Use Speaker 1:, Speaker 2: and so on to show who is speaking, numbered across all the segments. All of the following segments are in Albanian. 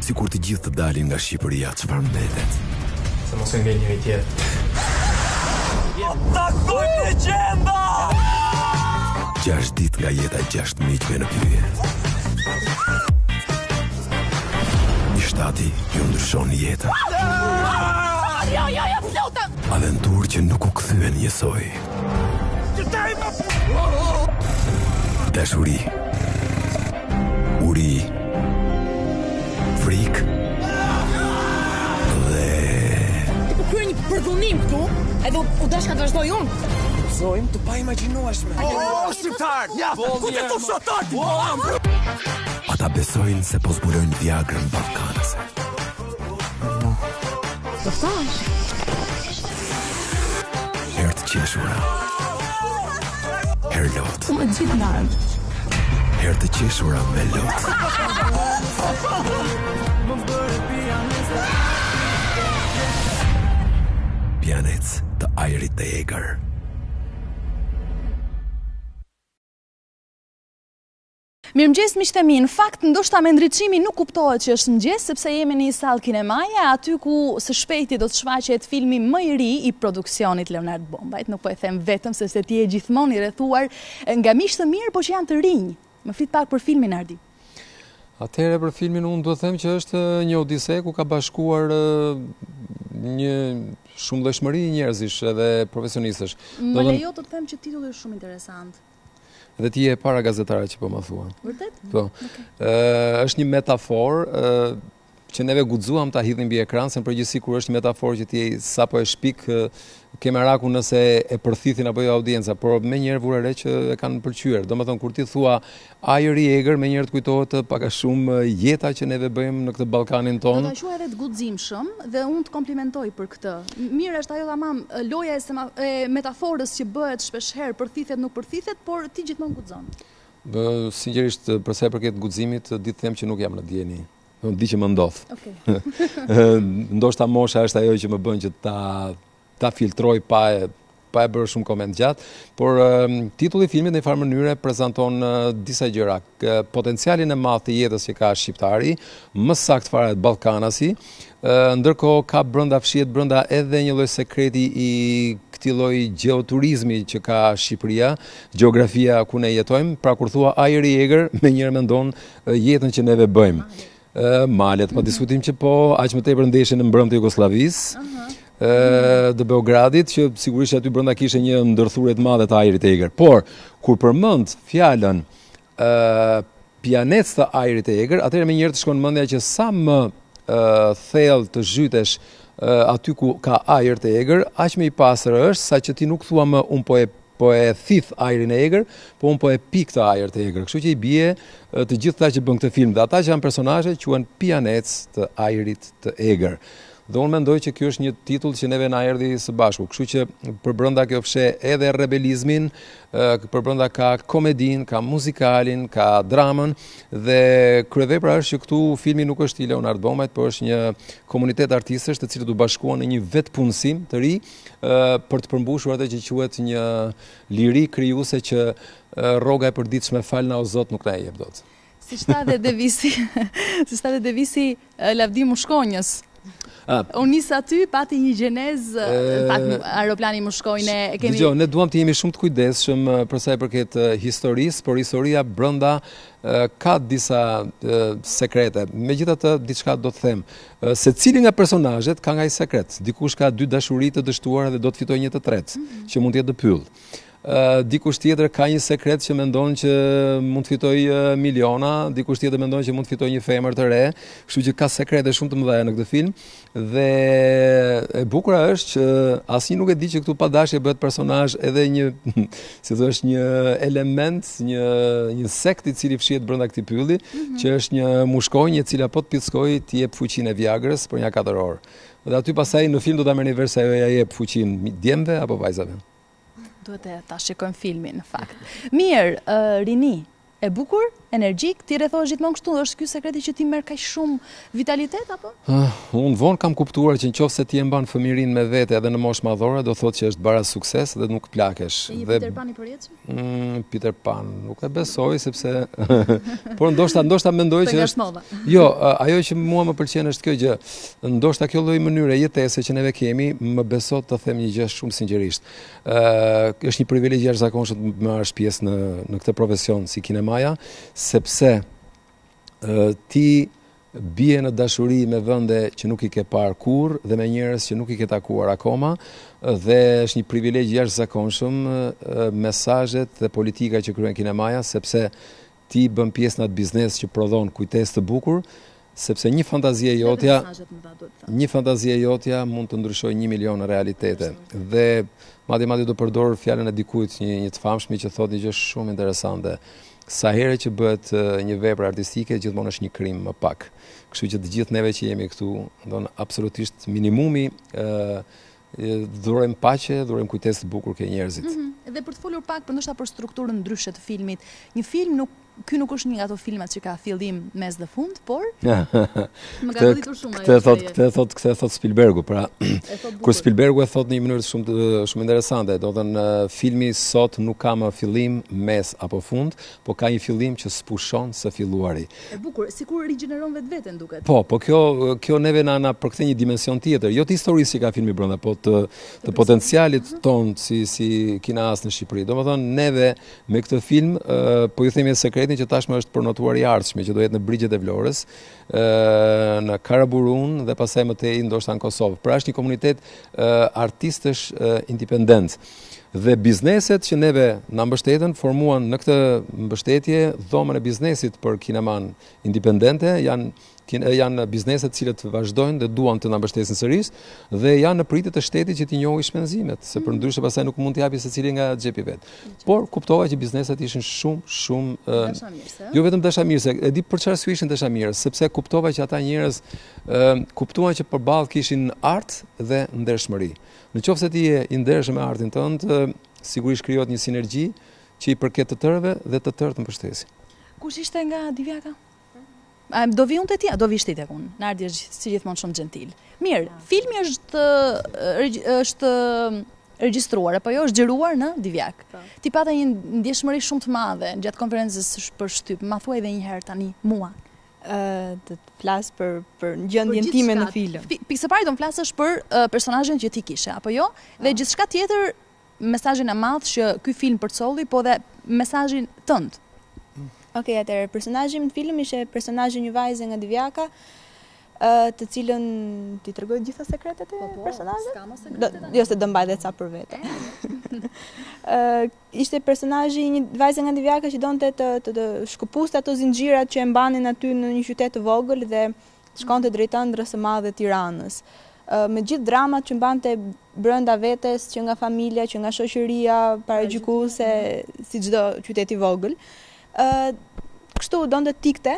Speaker 1: Sikur të gjithë të dalin nga Shqipëria, çfarë mbetet?
Speaker 2: Se mos e ngel njëri tjetër.
Speaker 3: Takoj legjenda!
Speaker 1: 6 ditë nga jeta e 6 miqve në pyetje. Një shtati ju ndryshon jetën.
Speaker 3: Jo, flota!
Speaker 1: Aventurë që nuk u kthyen njësoj. Dashuri, uri, frikë dhe...
Speaker 3: Ti po krye një përdhunim këtu, edhe u dash ka të vazhdoj unë.
Speaker 2: Zojmë të pa imagjinueshme.
Speaker 3: Shqiptar! Ja, ku të tu shotar?
Speaker 1: Ata besojnë se po zbulojnë Viagrën ballkanase.
Speaker 3: Do thash?
Speaker 1: Herë të qeshura. Herë lot.
Speaker 3: Më gjithë larmë.
Speaker 1: Herë të qeshura me lot. Pianec të ajrit të egër.
Speaker 4: Mirëmëngjes miqtë e mi, në fakt ndoshta me ndriçimi nuk kuptohet që është mëngjes sepse jemi në një sallë kinemaje aty ku së shpejti do të shfaqet filmi më i ri i produksionit Leonard Bombajt. Nuk po e them vetëm sepse ti je gjithmonë i rrethuar nga miq të mirë, por që janë të rinj. Më flit pak për filmin Ardi.
Speaker 5: Atëherë për filmin unë duhet të them që është një odise ku ka bashkuar një shumëllojshmëri njerëzish edhe profesionistësh.
Speaker 4: Më lejo të them që titulli është shumë interesant.
Speaker 5: Dhe ti e para gazetare që po më thua.
Speaker 4: Vërtet?
Speaker 5: Po. Është një metafor që neve guxuam ta hidhim mbi ekran, se në përgjithësi kur është një metafor që ti sapo e shpik ke meraku nëse e përthithin apo jo audienca, por me njerë vura re që e kanë pëlqyer. Domethënë kur ti thua ajri i egër, me njerë të kujtohet pak a shumë jeta që neve bëjmë në këtë Ballkanin tonë.
Speaker 4: Do ta quaj edhe të guximshëm dhe unë të komplimentoj për këtë. Mirë është ajo tamam loja e metaforës që bëhet shpeshherë përthithet nuk përthithet, por ti gjithmonë guxon.
Speaker 5: Sinqerisht për sa i përket guximit, di të them që nuk jam në dieni. Di që më ndodh. Ndoshta mosha është ajo që më bën që ta filtroj pa e bërë shumë koment gjatë, por titulli i filmit në një farë mënyre prezanton disa gjëra. Potencialin e madh të jetës që ka shqiptari, më saktë fare ballkanasi, ndërkohë ka fshihet brenda edhe një lloj sekreti i këtij lloji gjeoturizmi që ka Shqipëria, gjeografia ku ne jetojmë. Pra kur thua ajri i egër, menjëherë mendon jetën që neve bëjmë. Malet, pa diskutim që po, aq më tepër ndeshjen në mbrëmje të Jugosllavisë, të Beogradit, që sigurisht aty brenda kishte një ndërthurje të madhe të ajrit të egër. Por kur përmend fjalën pianec të ajrit të egër, atëherë më njëherë të shkon mendja që sa më thellë të zhytesh aty ku ka ajër të egër, aq më i pastër është, saqë ti nuk thua më un po e thith ajrin e egër, po unë po e pik të ajër të egër. Kështu që i bie të gjithë ta që bën këtë film, dhe ata që janë personazhe quhen pianec të ajrit të egër. Dhe unë mendoj që kjo është një titull që neve na erdhi së bashku. Kështu që përbrenda kjo fshe edhe rebelizmin, përbrenda ka komedin, ka muzikalin, ka dramën, dhe kryevepra është që këtu filmi nuk është i Leonard Bombajt, por është një komunitet artistësh të cilët u bashkuan në një vetpunësim të ri për të përmbushur atë që quhet një liri krijuese që rroga e përditshme falna o Zot nuk na e jep dot.
Speaker 4: Siç tha dhe devisi Lavdi Mushkonjës. Unë nis aty, pati një gjenezë, aeroplani më shkojnë, e kemi...
Speaker 5: Dgjoj, ne duam të jemi shumë të kujdesshëm për sa i përket historisë, por historia brenda ka disa sekrete. Megjithatë, diçka do të them, secili nga personazhet ka nga i sekret. Dikush ka 2 dashuri të dështuara dhe do të fitojë një të tretë, që mund të jetë dëpyll. Dikush tjetër ka një sekret që mendon që mund të fitojë miliona, dikush tjetër mendon që mund të fitojë një femër të re, kështu që ka sekrete shumë të mëdha në këtë film. Dhe e bukur është që asnjë nuk e di që këtu pa dashje bëhet personazh edhe një, si thosh, një element, një sekt i cili fshihet brenda këtij pylli, që është një mushkonjë e cila po të pickojë të jep fuqinë e Viagrës për një 4 orë. Dhe aty pasaj në film do ta merrni vesh se ajo ja jep fuqinë djemve apo vajzave.
Speaker 4: Duhet ta shikojmë filmin, në fakt. Mirë, Rini, e bukur, energjik, ti rrethohesh gjithmonë kështu, është ky sekreti që ti merr kaq shumë vitalitet apo?
Speaker 5: Unë vonë kam kuptuar që nëse ti e mban fëmirinë me vete edhe në moshë madhore, do thotë që është bara sukses dhe nuk plakesh.
Speaker 4: E një Peter Pan i përjetshëm?
Speaker 5: Peter Pan, nuk e besoj sepse por ndoshta mendoj që është. Jo, ajo që mua më pëlqen është kjo gjë. Ndoshta kjo lloj mënyre jetese që neve kemi më besot të them një gjë shumë sinqerisht. Është një privilegj jashtëzakonshëm të marrësh pjesë në këtë profesion si kinemaja, sepse ti bie në dashuri me vende që nuk i ke parë kurrë dhe me njerëz që nuk i ke takuar akoma, dhe është një privilegj jashtëzakonshëm mesazhet dhe politika që kryen kinemaja, sepse ti bën pjesë në atë biznes që prodhon kujtesë të bukur, sepse një fantazi e jotja mund të ndryshojë 1 milion në realitete. Dhe madje do përdor fjalën e dikujt një të famshëm që thotë një gjë shumë interesante. Sa herë që bëhet një vepër artistike, gjithmonë është një krim më pak. Kështu që të gjithë neve që jemi këtu, ndonë absolutisht minimumi, dhurojmë paqe, dhurojmë kujtesë të bukur ke njerëzit.
Speaker 4: Dhe për të folur pak ndoshta për strukturën ndryshe të filmit, një film ky nuk është një nga ato filmat që ka fillim, mes dhe fund, por më ka goditur shumë ajo.
Speaker 5: Këtë thot Spielbergu, pra kur Spielbergu e thot në një mënyrë shumë interesante, do të thënë filmi sot nuk ka më fillim, mes apo fund, po ka një fillim që spushon së filluari.
Speaker 4: E bukur, sikur rigjeneron vetveten duket.
Speaker 5: Po kjo neve na përkthen një dimension tjetër, jo të historisë që ka filmi brenda, po të potencialit ton si kineast në Shqipëri. Domethënë neve me këtë film po ju themi sekret që tashmë është përnotuar i ardhshme, që do jetë në Brigjet e Vlorës, në Karaburun dhe pastaj më tej ndoshta në Kosovë. Pra është një komunitet artistësh independent. Dhe bizneset që neve na mbështeten formuan në këtë mbështetje dhomën e biznesit për kineman independente, janë bizneset cilët vazhdojnë dhe duan të na mbështesin sërish dhe janë në pritje të shtetit që t'i njohë shpenzimet, se për ndryshe pastaj nuk mund t'japi secili nga xhepi vet. Por kuptova që bizneset ishin shumë jo vetëm dashamirëse, e di për çfarë ishin dashamirës, sepse kuptova që ata njerëz kuptuan që përballë kishin art dhe ndershmëri. Në qoftë se ti je i ndershëm me artin tënd, sigurisht krijohet një sinergji që i përket të tërëve dhe të tërë të mbështesin.
Speaker 4: Kush ishte nga Divjaka? Do vi unë të tja, do vi shti tek unë. Nardi është si gjithmonë shumë gentil. Mirë, filmi është regjistruar, apo jo, është xhiruar në Divjak. Ti pata një ndjeshmëri shumë të madhe gjatë konferencës për shtyp. Ma thuaj edhe një herë tani mua.
Speaker 6: Të flas për gjendjen time në film.
Speaker 4: Pikë së pari do të flasësh për personazhin që ti kishe, apo jo? Dhe gjithçka tjetër, mesazhin e madh që ky film përcolli, po dhe mesazhin tënd.
Speaker 6: Okej, atëherë personazhi në film ishte personazhi një vajze nga Divjaka, të cilën ti tregoj gjitha sekretet e personazhit? Jo, se do mbaj dhe ca për vete. Ishte personazhi një vajze nga Divjaka që donte të shkëpuste ato zinxhirat që e mbanin aty në një qytet të vogël dhe shkonte drejt ëndrrës së madhe Tiranës. Me gjithë dramat që mbante brenda vetes, që nga familja, që nga shoqëria paragjykuese, si çdo qytet i vogël. Kështu donte tikte.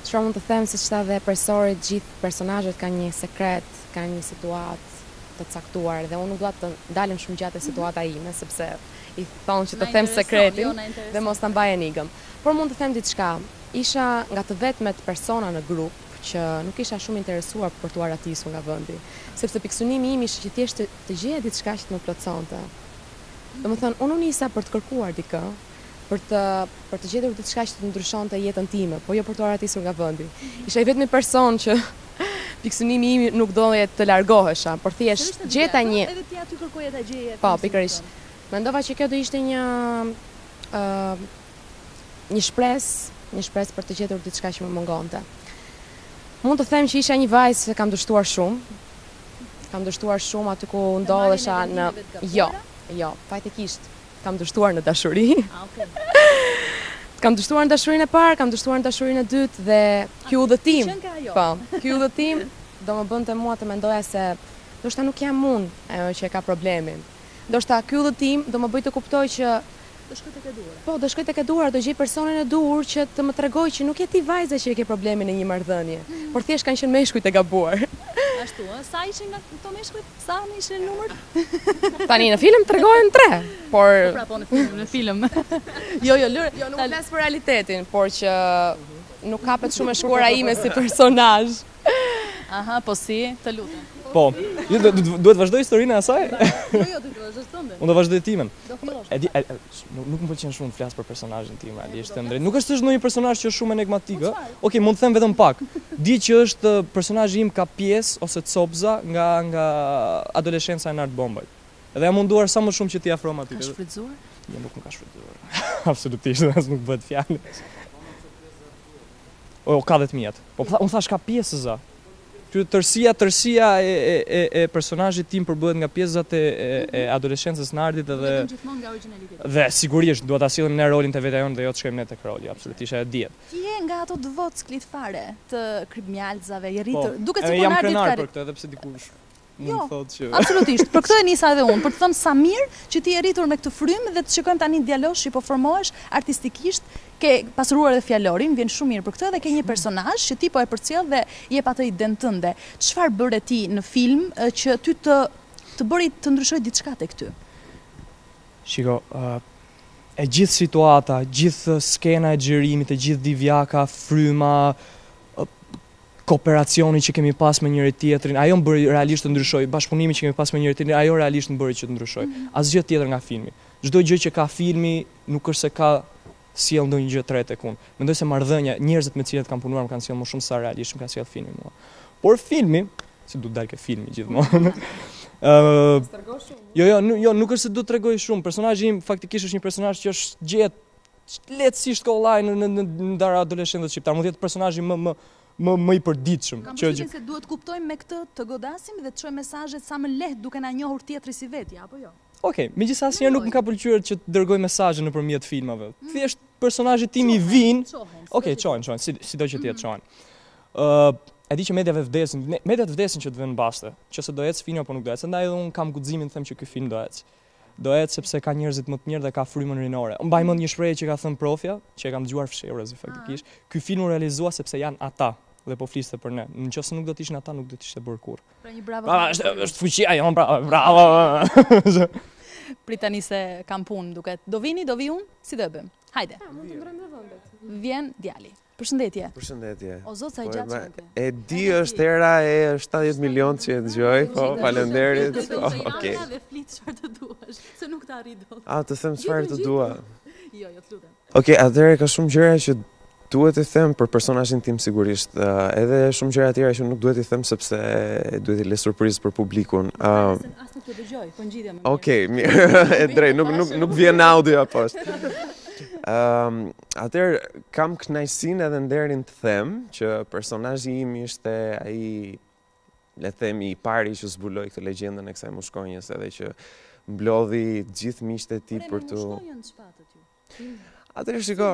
Speaker 7: Çfarë mund të them, siç tha dhe profesori, gjithë personazhet kanë një sekret, kanë një situatë të caktuar dhe unë nuk dua të dalem shumë gjatë situata ime, sepse i thonë që të them sekretin dhe mos ta mbaj enigëm. Por mund të them diçka. Isha nga të vetmet persona në grup që nuk isha shumë interesuar për t'u aratisur nga vendi, sepse pikësynimi im ishte që thjesht të gjeja diçka që të më plotësonte. Domethënë, unë nisa për të kërkuar dikë, për të gjetur diçka që të ndryshonte jetën time, po jo për t'u aratisur nga vendi. Isha i vetmi person që pikësynimi im nuk doje të largohesha, por thjesht gjeta një.
Speaker 4: Edhe ti aty kërkoje ta gjeje.
Speaker 7: Po, pikërisht. Mendova që kjo do ishte një shpresë për të gjetur diçka që më mungonte. Mund të them që isha një vajzë që kam dështuar shumë. Kam dështuar shumë aty ku ndodhesha në Jo, fajtekisht. Kam dështuar në dashuri. Kam dështuar në dashurinë e parë, kam dështuar në dashurinë e dytë dhe ky udhëtim. Po, ky udhëtim do më bënte mua të mendoja se ndoshta nuk jam unë ajo që ka problemin. Ndoshta ky udhëtim do më bëj të kuptoj që
Speaker 4: do shkoj tek e duhur.
Speaker 7: Po, do shkoj tek e duhur, do gjej personin e duhur që të më tregoj që nuk je ti vajza që e ke problemin në një marrëdhënie, por thjesht kanë qenë meshkujt e gabuar.
Speaker 4: Ashtu, sa ishin nga këto meshkujt? Sa ishin numër?
Speaker 7: Tani në film tregojnë 3, por
Speaker 4: Pra po në film. Jo,
Speaker 7: nuk flas për realitetin, por që nuk kapet shumë e shkuara ime si personazh.
Speaker 4: Aha, po si, të lutem.
Speaker 2: Po, duhet vazhdoj historinë e asaj?
Speaker 4: Jo, do të vazhdosh tënde.
Speaker 2: Unë do vazhdoj timen.
Speaker 4: Do fillosh.
Speaker 2: Nuk më pëlqen shumë të flas për personazhin tim, realisht të drejt. Nuk është ndonjë personazh që është shumë enigmatik, ë? Okej, mund të them vetëm pak. Di që është personazhi im ka pjesë ose copza nga adoleshenca e Nart Bombaj. Dhe jam munduar sa më shumë që t'i afrohem aty.
Speaker 4: Ka shfrytzuar?
Speaker 2: Jo, nuk më ka shfrytzuar. Absolutisht, as nuk bëhet fjalë. O, ka 10.000. Po unë thash ka pjesëza. Tërësia e personazhit tim përbëhet nga pjesët e adoleshencës Nardit dhe sigurisht duhet ta sillim ne rolin te vetë jonë dhe jo të shkojmë ne tek roli, absolutisht e diet.
Speaker 4: Ti je nga ato të vocklit fare të kripmjalzave, je rritur. Duket sikur
Speaker 2: jam
Speaker 4: Nardit
Speaker 2: krenar
Speaker 4: ka
Speaker 2: për këtë, edhe pse dikush mund të thotë që
Speaker 4: absolutisht. Për këtë e nisa edhe unë, për të thënë sa mirë që ti je rritur me këtë frymë dhe të shikojmë tani dialog që po formohesh artistikisht, ke pasuruar edhe fjalorin, vjen shumë mirë për këtë dhe ke një personazh që ti po e përcjell dhe jep atë ident tënde. Çfarë bëre ti në film që ty të bëri të ndryshoj diçka tek ty?
Speaker 2: Shiko, e gjithë situata, gjithë skena e xhirimit, e gjithë divjaka, fryma, kooperacioni që kemi pas me njëri tjetrin, ajo më bëri realisht të ndryshoj, bashkëpunimi që kemi pas me njëri tjetrin, ajo realisht më bëri që të ndryshoj. Asgjë tjetër nga filmi. Çdo gjë që ka filmi nuk është se ka sjell ndonjë gjë tre tek unë. Mendoj se marrëdhënia, njerëzit me të cilët kam punuar më kanë sjell më shumë sa realisht më ka sjell filmi mua. Por filmi, se du të dalë ke filmi gjithmonë. Jo, nuk është se du të tregoj shumë. Personazhi im faktikisht është një personazh që është gjetë lehtësisht kollaj në ndar adoleshentët shqiptar. Mund të jetë personazhi më i përditshëm.
Speaker 4: Kam përshtypjen se duhet kuptojmë me këtë të godasim dhe të çojmë mesazhet sa më lehtë duke na njohur tjetri si vetja, apo jo?
Speaker 2: Okej, megjithatë asnjëherë nuk më ka pëlqyer që të dërgoj mesazhe nëpërmjet filmave. Thjesht personazhit tim i vin. Okej, çohen, sido që të jetë çohen. E di që mediat vdesin që të vënë baste, qëse do ecë filmi apo nuk do ecë. Andaj edhe un kam guximin të them që ky film do ecë. Do ecë sepse ka njerëzit më të mirë dhe ka frymën rinore. Unë mbaj mend një shprehje që ka thënë profja, që e kam dëgjuar fshehurazi faktikisht. Ky film u realizua sepse janë ata dhe po fliste për ne. Nëse nuk do të ishin ata, nuk do të ishte bërë kurrë.
Speaker 4: Pra një bravo.
Speaker 2: Është fuqia jon, bravo.
Speaker 4: Pritani se kam punë duket. Do vi unë? Si do e bëjmë? Hajde.
Speaker 7: Mund të ndrojmë vendet.
Speaker 4: Vjen djali. Përshëndetje.
Speaker 8: Përshëndetje.
Speaker 4: O zot sa i gjatë çante.
Speaker 8: E di është era e 70 milion që e dëgjoj, po faleminderit. Okej.
Speaker 4: Dhe flit çfarë të duash, se nuk të arrit dot.
Speaker 8: Të them çfarë të dua.
Speaker 4: Jo, të lutem.
Speaker 8: Okej, atëherë ka shumë gjëra që duhet të them për personazhin tim sigurisht. Edhe shumë gjëra tjera që nuk duhet i them sepse duhet i lë surprizë për publikun.
Speaker 4: As nuk të dëgjoj, po ngjitja më.
Speaker 8: Okej, mirë. E drejt, nuk vjen audio poshtë. Atëherë kam kënaqësinë edhe nderin të them që personazhi im ishte ai, le të themi, i pari që zbuloi këtë legjendën e kësaj mushkonjës edhe që mblodhi gjithë miqtë e tij për të. Atëherë shiko,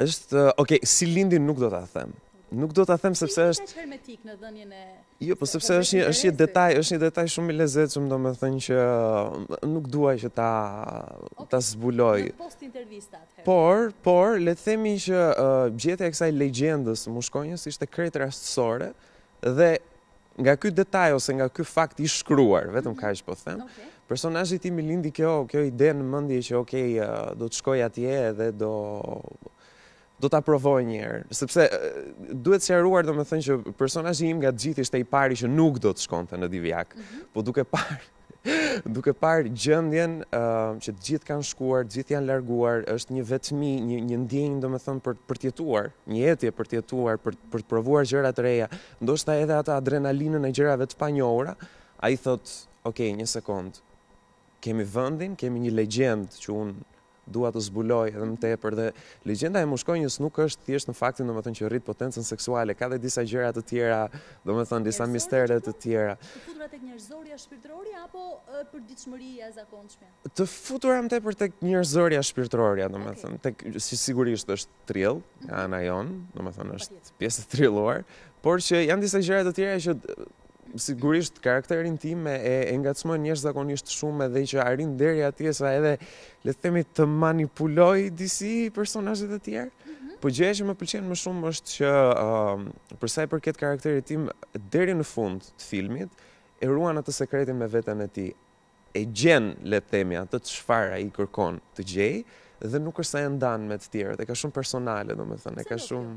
Speaker 8: është si lindi nuk do ta them. Nuk do ta them sepse është
Speaker 4: hermetik në dhënien e.
Speaker 8: Jo, po sepse është një detaj shumë i lezetshëm, domethënë që nuk duaj që ta zbuloj.
Speaker 4: Post intervistat.
Speaker 8: Por le të themi që gjetja e kësaj legjendës mushkonjës ishte krejt rastësore dhe nga ky detaj ose nga ky fakt i shkruar, vetëm kaq po them. Personazhi tim i lindi kjo ide në mendje që do të shkoj atje dhe do ta provoj një herë, sepse duhet sqaruar domethënë që personazhi im nga gjithë ishte i pari që nuk do të shkonte në Divjak, po duke parë gjendjen që të gjithë kanë shkuar, të gjithë janë larguar, është një vetmi, një ndjenjë domethënë për të jetuar, një jetje për të jetuar, për të provuar gjëra të reja, ndoshta edhe atë adrenalinën e gjërave të panjohura, ai thotë, "Okej, një sekond. Kemi vendin, kemi një legjendë që unë dua të zbuloj edhe më tepër dhe legjenda e mushkonjës nuk është thjesht në faktin domethënë që rrit potencën seksuale, ka dhe disa gjëra të tjera, domethënë disa mistere të tjera.
Speaker 4: Të futura tek njerëzoria shpirtërore apo përditshmëria e zakonshme?
Speaker 8: Të futura më tepër tek njerëzoria shpirtërore, domethënë, tek sigurisht është thrill, ana jon, domethënë është pjesë e thrilluar, por që janë disa gjëra të tjera që sigurisht karakterin tim e ngacmojnë njerëzakonisht shumë edhe që arrin deri atje sa edhe le të themi të manipuloj disi personazhe të tjerë. Po gjëja që më pëlqen më shumë është që për sa i përket karakterit tim deri në fund të filmit e ruan atë sekretin me veten e tij. E gjen, le të themi, atë çfarë ai kërkon të gjej dhe nuk është sa e ndan me të tjerët. E ka shumë personale, domethënë, e ka shumë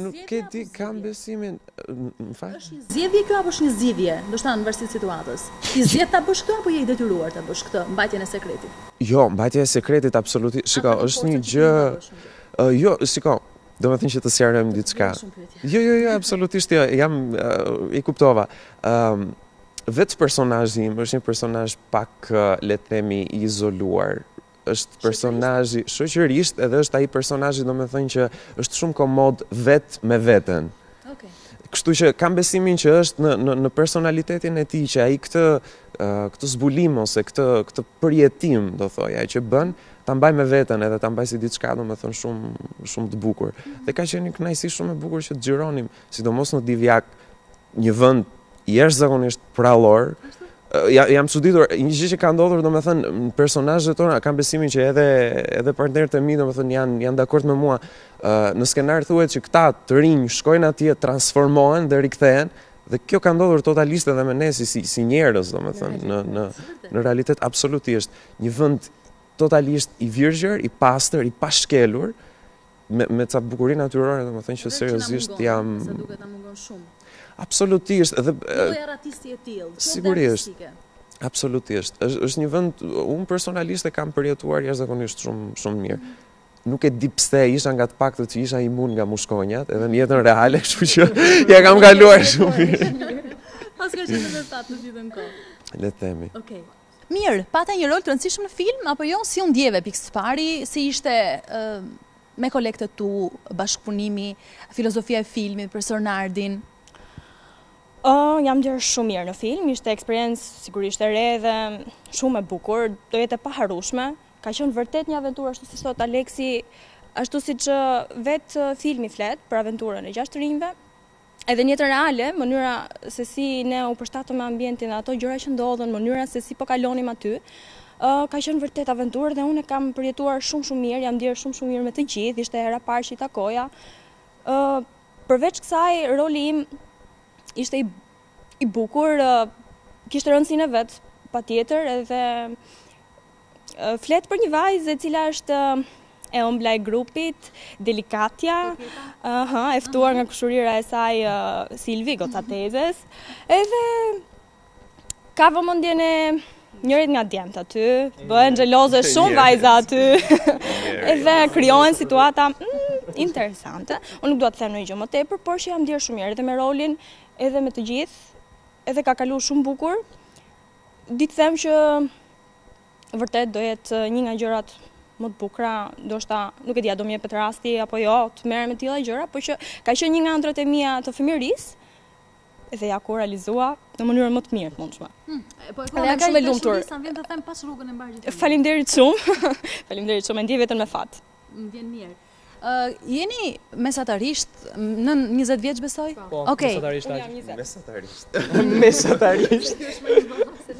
Speaker 8: nuk e di, kam besimin, më fal.
Speaker 4: Është një zgjedhje kjo apo është një zgjidhje, ndoshta në varësi të situatës? Ti zgjedh ta bësh këtë apo je i detyruar ta bësh këtë, mbajtjen e sekretit?
Speaker 8: Jo, mbajtja e sekretit absolutisht. Shiko, është një gjë. Jo, shiko, domethënë që të sqarojmë diçka. Jo, absolutisht jo, i kuptova. Vetë personazhi im është një personazh pak, le të themi, i izoluar. Është personazhi shoqërisht edhe është ai personazhi domethënë që është shumë komod vetë me veten. Kështu që kam besimin që është në personalitetin e tij që ai këtë zbulim ose këtë përjetim, do thoja, ai që bën ta mbaj me veten edhe ta mbaj si diçka domethënë shumë të bukur. Dhe ka qenë një kënaqësi shumë e bukur që të xhironim, sidomos në Divjak, një vend jashtëzakonisht prallor. Jam çuditur, një gjë që ka ndodhur domethënë në personazhet tona, kam besimin që edhe partnerët e mi domethënë janë dakord me mua. Në skenar thuhet që këta të rinj shkojnë atje, transformohen dhe rikthehen, dhe kjo ka ndodhur totalisht edhe me ne si njerëz domethënë në realitet absolutisht. Një vend totalisht i virgjër, i pastër, i pashkelur, me ca bukurinë natyrore domethënë që seriozisht jam
Speaker 4: sa duket ta mungon shumë.
Speaker 8: Absolutisht, edhe
Speaker 4: artisti e tillë.
Speaker 8: Sigurisht. Absolutisht. Është një vend, unë personalisht e kam përjetuar jashtëzakonisht shumë mirë. Nuk e di pse isha nga të paktët që isha imun nga mushkonjat, edhe në jetën reale, kështu që ja kam kaluar shumë mirë.
Speaker 4: Pas ka qenë edhe thatë në gjithën kohë.
Speaker 8: Le të themi.
Speaker 4: Okej. Mirë, pata një rol të rëndësishëm në film apo jo? Si u ndjeve pikë së pari, si ishte me kolegët tu, bashkëpunimi, filozofia e filmit, profesor Nardin?
Speaker 6: Jam ndjerë shumë mirë në film, ishte eksperiencë sigurisht e re dhe shumë e bukur, do jetë e paharueshme. Ka qenë vërtet një aventurë, ashtu si thot Aleksi, ashtu si që vetë filmi flet për aventurën e 6 rinjve, edhe në jetën reale, mënyra se si ne u përshtatëm me ambientin dhe ato gjëra që ndodhen, mënyra se si po kalonim aty, ka qenë vërtet aventurë dhe unë e kam përjetuar shumë mirë, jam ndjerë shumë mirë me të gjithë, ishte hera parë që i takoja. Përveç kësaj, roli im ishte i bukur, kishte rëndësinë e vet, patjetër, edhe flet për një vajzë e cila është e ëmbla e grupit, Delikatja, e ftuar nga kushërira e saj Silvi Gocatezes, edhe ka vëmendjen e njërit nga djemt aty, bëhen xheloze shumë vajza aty, edhe krijohen situata interesante. Unë nuk dua të them ndonjë gjë më tepër, por që jam ndjerë shumë mirë edhe me rolin, edhe me të gjithë, edhe ka kaluar shumë bukur. Di të them që vërtet do jetë një nga gjërat më të bukura, ndoshta nuk e di a do më jepet rasti apo jo të merrem me tilla gjëra, por që ka qenë një nga ëndrat e mia të fëmijërisë, dhe ja ku realizua në mënyrën më të mirë të mundshme.
Speaker 4: Po jam shumë e lumtur. Sa vjen të them pas rrugën e mbar gjithë.
Speaker 6: Faleminderit shumë. Faleminderit shumë, e ndjej vetëm me fat.
Speaker 4: Më vjen mirë. Jeni mesatarisht në 20 vjeç besoj?
Speaker 2: Po,
Speaker 4: Okej.
Speaker 2: Mesatarisht. Mesatarisht.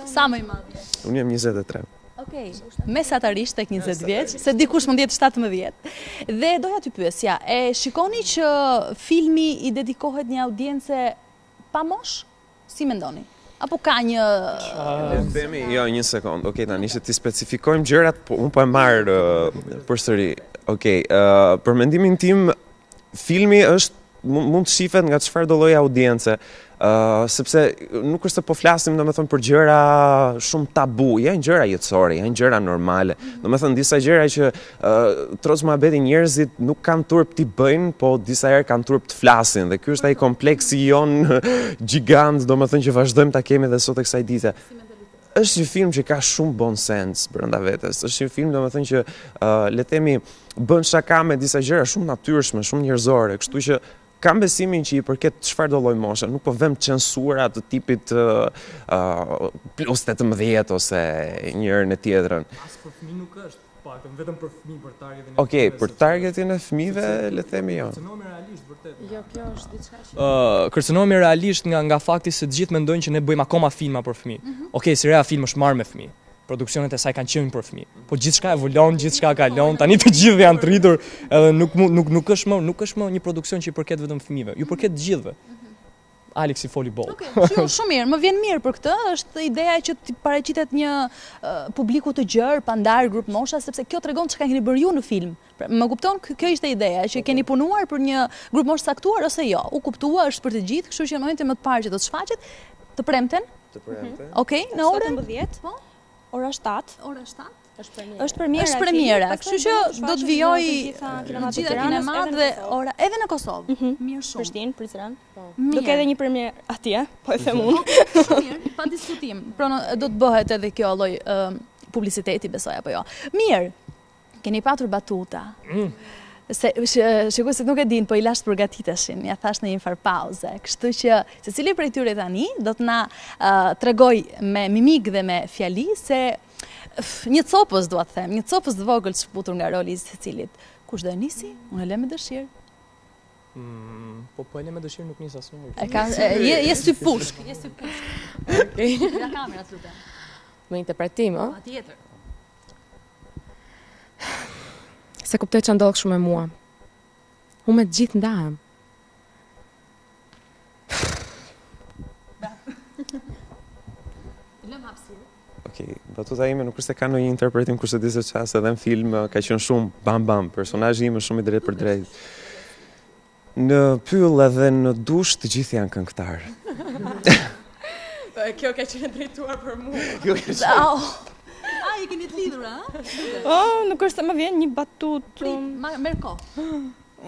Speaker 4: Sa më i madh?
Speaker 8: Unë jam 23.
Speaker 4: Okej. Mesatarisht tek 20 vjeç, se dikush mund jetë 17. Dhe doja t'ju pyesja, e shikoni që filmi i dedikohet një audiencë pa mosh? Si mendoni? Apo ka një...
Speaker 8: Jo, një sekond. Okej, tani që ti specifikojmë gjërat, po unë po e marr përsëri. Okej, për mendimin tim, filmi mund të shihet nga çfarë do lloji audiencë, sepse nuk është se po flasim domethënë për gjëra shumë tabu, janë gjëra jetësore, janë gjëra normale. Domethënë disa gjëra që troç muhabeti njerëzit nuk kanë turp t'i bëjnë, po disa herë kanë turp të flasin, dhe ky është ai kompleksi jon gjigant, domethënë që vazhdojmë ta kemi edhe sot e kësaj dite. Është një film që ka shumë bon sens brenda vetes. Është një film domethënë që le të themi bën shaka me disa gjëra shumë natyrshme, shumë njerëzore, kështu që kam besimin që i përket çfarë do lloj moshe, nuk po vëm censura të tipit plus 18 ose njërin e tjetrën.
Speaker 2: As për fëmijë nuk është, paktën vetëm për fëmijë, për targetin.
Speaker 8: Okej, për targetin e fëmijëve le të themi jo.
Speaker 2: Kërcënohemi realisht vërtet.
Speaker 7: Jo, kjo është diçka që
Speaker 2: kërcënohemi realisht nga fakti se të gjithë mendojnë që ne bëjmë akoma filma për fëmijë. Okej, si rea film është marrë me fëmijë. produksionet e saj kanë qenë për fëmijë. Po gjithçka evolon, gjithçka kalon, tani të gjithë janë të rritur, edhe nuk është më një produksion që i përket vetëm fëmijëve, ju përket të gjithëve. Aleksi foli boll.
Speaker 4: Shumë mirë, më vjen mirë për këtë, është ideja që të paraqitet një publiku të gjerë, pa ndarë grup mosha, sepse kjo tregon çka keni bërë ju në film. Më kupton, kjo ishte ideja, që keni punuar për një grup moshë caktuar ose jo. U kuptua, është për të gjithë, kështu që në momentin më të parë që do të shfaqet, të premten. Okej, në orën
Speaker 6: 17. Ora 7.
Speaker 4: Ora 7.
Speaker 6: Është premiera.
Speaker 4: Është premiera, kështu që do të vijoj në gjitha kinemat dhe ora edhe në Kosovë. Mirë shumë.
Speaker 6: Prishtinë, Prizren. Do ketë edhe një premierë atje, po e them unë.
Speaker 4: Mirë, pa diskutim. Pra do të bëhet edhe kjo lloj publiciteti, besoj apo jo. Mirë. Keni patur batuta. Shikoj se nuk e din, po i lash përgatiteshin, ja thash në një farë pauze. Kështu që secili prej tyre tani do të na tregoj me mimik dhe me fjali se një copës, dua të them, një copës të vogël shputur nga roli i secilit. Kush do e nisi? Unë e lë me dëshirë.
Speaker 2: Po e lë me dëshirë nuk nis asnjëherë.
Speaker 4: E ka je sy pushk, je sy pushk. Okej. Ja kamera lutem.
Speaker 7: Me interpretim, ë?
Speaker 4: Patjetër.
Speaker 7: Se kuptoj që ndodhë shumë e mua. Unë me të gjithë ndahem.
Speaker 8: Okej, batuta ime nuk është se ka ndonjë interpretim kurse disa çaste edhe në film ka qenë shumë bam, personazhi im është shumë i drejtë për drejtë. Në pyll edhe në dush të gjithë janë këngëtar.
Speaker 7: Kjo ka qenë drejtuar për mua.
Speaker 4: I keni të lidhur, a?
Speaker 6: Nuk është se më vjen një batutë.
Speaker 4: Merr kohë.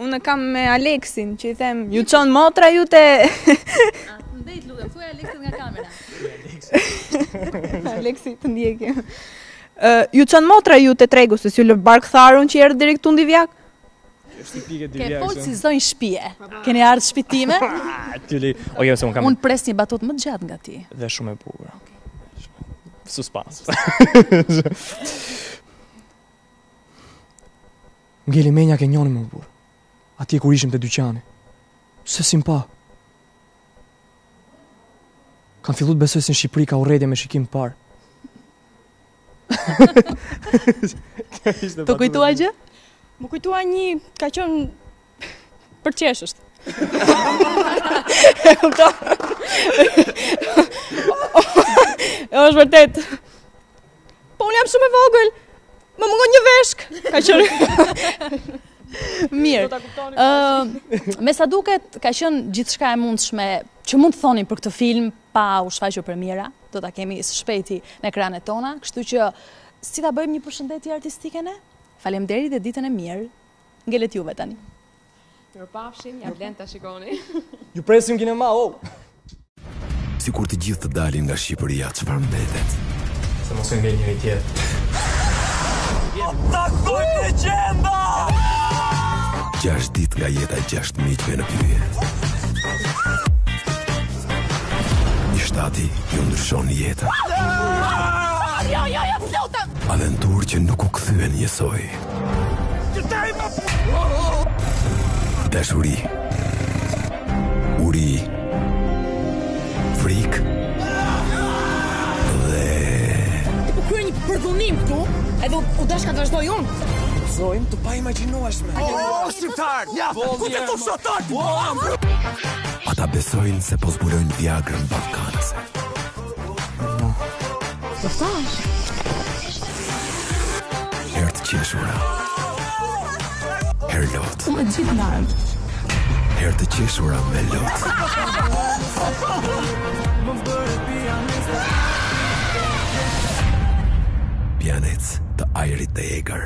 Speaker 6: Unë kam me Aleksin, që i them, ju çon motra ju te...
Speaker 4: Ndejt lutem, thuaj Aleksit nga kamera.
Speaker 6: Aleksi të ndjekje. Ju çon motra ju te tregu, se si ju lë bark tharun që erdhi direkt unë Divjak?
Speaker 4: Ke folë si zonjë shtëpie. Keni ardhur shtëpi time? Unë pres një batutë më të gjatë nga ti.
Speaker 2: Dhe shumë e bukur. Suspans. Ngeli menja ke njoni më burë. Atje kur ishim të dyqani. Se si mpa. Kam fillu të besoj se në Shqipëri ka urrëtie me shikim parë.
Speaker 4: Të kujtua gjë?
Speaker 6: Më kujtua një, ka qenë për qeshësht. Është vërtet. Po unë jam shumë e vogël. Më mungon një veshk. Ka qenë.
Speaker 4: Mirë. Me sa duket ka qenë gjithçka e mundshme që mund të thoni për këtë film pa u shfaqur premiera. Do ta kemi së shpejti në ekranet tona, kështu që si ta bëjmë një përshëndetje artistike ne? Faleminderit dhe ditën e mirë. Ngelet juve tani.
Speaker 7: Mirupafshim, ja vlen ta shikoni.
Speaker 2: Ju presim kinema,
Speaker 1: Sikur të gjithë të dalin nga Shqipëria, çfarë mbetet?
Speaker 2: Se mos e ngel njëri tjetër.
Speaker 1: Takoj legjenda! 6 ditë nga jeta 6 miqve në pyetje. Një shtati ju ndryshon jetën.
Speaker 3: Jo, flota!
Speaker 1: Aventurë që nuk u kthyen njësoj. Dashuri, uri, frik dhe...
Speaker 3: Po krye një përdhunim këtu, edhe u dash ka të vazhdoj unë.
Speaker 8: Zojmë të pa imagjinueshme.
Speaker 1: Shqiptar! Ja, ku të të shotar? Ata besojnë se po zbulojnë Viagrën ballkanase.
Speaker 3: Po thash.
Speaker 1: Herë të qeshura. Herë lot.
Speaker 3: Më gjithë ndarëm.
Speaker 1: Herë të qeshura me lot. Pianec të ajrit të egar.